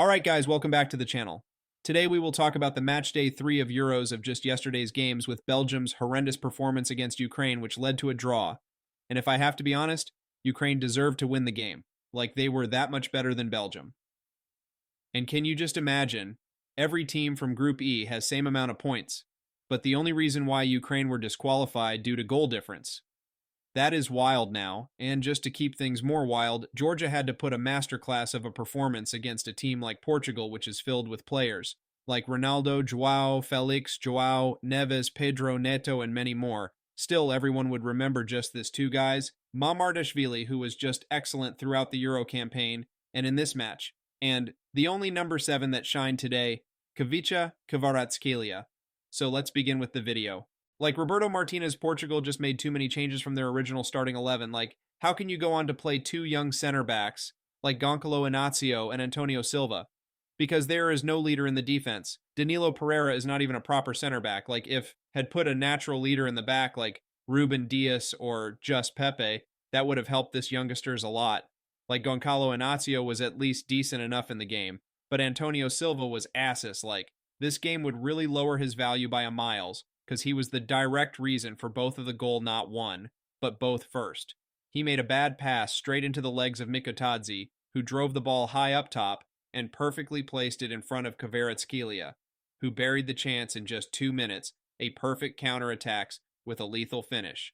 Alright guys, welcome back to the channel. Today we will talk about the match day 3 of Euros of just yesterday's games with Belgium's horrendous performance against Ukraine, which led to a draw. And if I have to be honest, Ukraine deserved to win the game. Like, they were that much better than Belgium. And can you just imagine, every team from Group E has same amount of points, but the only reason why Ukraine were disqualified due to goal difference. That is wild now, and just to keep things more wild, Georgia had to put a masterclass of a performance against a team like Portugal, which is filled with players like Ronaldo, Joao, Felix, Joao, Neves, Pedro, Neto, and many more. Still, everyone would remember just this two guys, Mamardashvili, who was just excellent throughout the Euro campaign, and in this match. And the only number 7 that shined today, Kvaratskhelia. So let's begin with the video. Like, Roberto Martinez, Portugal just made too many changes from their original starting 11. Like, how can you go on to play two young center backs like Goncalo Inacio and Antonio Silva? Because there is no leader in the defense. Danilo Pereira is not even a proper center back. Like, if had put a natural leader in the back like Ruben Dias or just Pepe, that would have helped this youngsters a lot. Like, Goncalo Inacio was at least decent enough in the game, but Antonio Silva was asses. Like, this game would really lower his value by a miles, because he was the direct reason for both of the goal, not one, but both first. He made a bad pass straight into the legs of Miktaze, who drove the ball high up top and perfectly placed it in front of Kvaratskhelia, who buried the chance in just 2 minutes, a perfect counterattack with a lethal finish.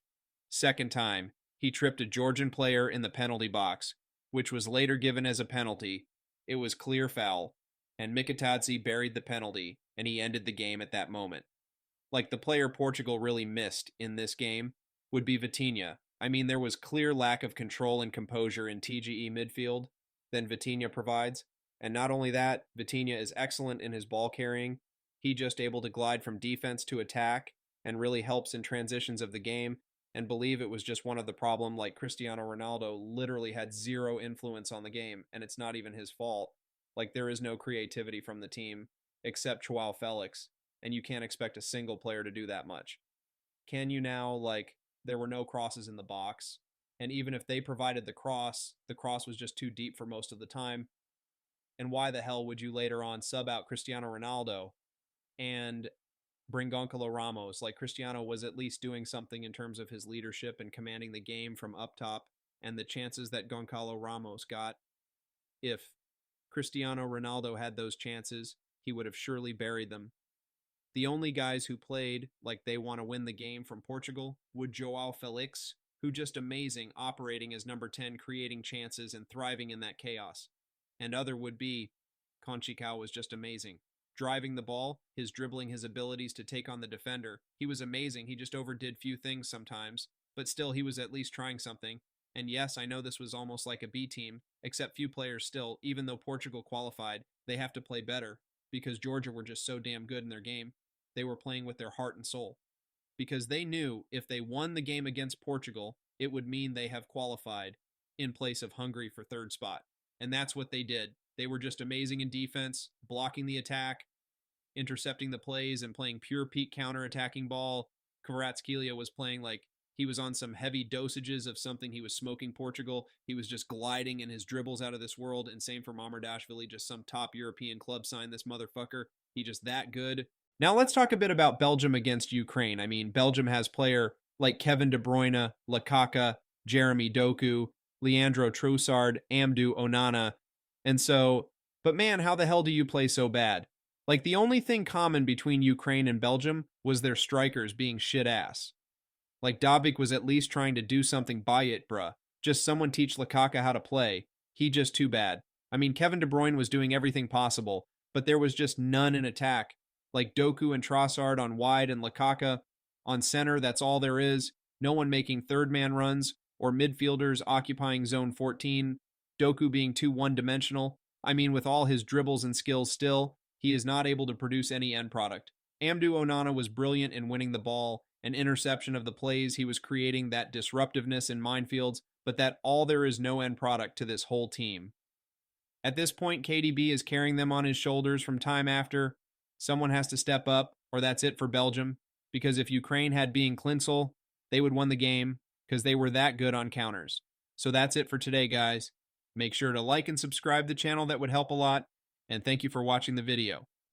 Second time, he tripped a Georgian player in the penalty box, which was later given as a penalty. It was clear foul, and Miktaze buried the penalty, and he ended the game at that moment. Like, the player Portugal really missed in this game would be Vitinha. I mean, there was clear lack of control and composure in TGE midfield than Vitinha provides. And not only that, Vitinha is excellent in his ball carrying. He just able to glide from defense to attack and really helps in transitions of the game. And believe it was just one of the problem, like Cristiano Ronaldo literally had zero influence on the game, and it's not even his fault. Like, there is no creativity from the team except Joao Felix. And you can't expect a single player to do that much. Can you now? Like, there were no crosses in the box, and even if they provided the cross was just too deep for most of the time. And why the hell would you later on sub out Cristiano Ronaldo and bring Goncalo Ramos? Like, Cristiano was at least doing something in terms of his leadership and commanding the game from up top, and the chances that Goncalo Ramos got, if Cristiano Ronaldo had those chances, he would have surely buried them. The only guys who played like they want to win the game from Portugal would Joao Felix, who just amazing, operating as number 10, creating chances and thriving in that chaos. And other would be Conchicao was just amazing. Driving the ball, his dribbling, his abilities to take on the defender. He was amazing. He just overdid few things sometimes, but still he was at least trying something. And yes, I know this was almost like a B team, except few players still, even though Portugal qualified, they have to play better because Georgia were just so damn good in their game. They were playing with their heart and soul, because they knew if they won the game against Portugal, it would mean they have qualified in place of Hungary for third spot. And that's what they did. They were just amazing in defense, blocking the attack, intercepting the plays, and playing pure peak counter-attacking ball. Kvaratskhelia was playing like he was on some heavy dosages of something. He was smoking Portugal. He was just gliding in his dribbles out of this world. And same for Mamardashvili, just some top European club signed this motherfucker. He just that good. Now let's talk a bit about Belgium against Ukraine. I mean, Belgium has player like Kevin De Bruyne, Lukaku, Jeremy Doku, Leandro Trossard, Amadou Onana. And so, but man, how the hell do you play so bad? Like, the only thing common between Ukraine and Belgium was their strikers being shit ass. Like, Dobik was at least trying to do something by it, bruh. Just someone teach Lukaku how to play. He just too bad. I mean, Kevin De Bruyne was doing everything possible, but there was just none in attack. Like Doku and Trossard on wide and Lukaku on center, that's all there is. No one making third man runs or midfielders occupying zone 14. Doku being too one-dimensional. I mean, with all his dribbles and skills still, he is not able to produce any end product. Amadou Onana was brilliant in winning the ball and interception of the plays. He was creating that disruptiveness in minefields, but that all there is no end product to this whole team. At this point, KDB is carrying them on his shoulders from time after. Someone has to step up, or that's it for Belgium, because if Ukraine had being Klinsel, they would win the game because they were that good on counters. So that's it for today, guys. Make sure to like and subscribe to the channel. That would help a lot. and thank you for watching the video.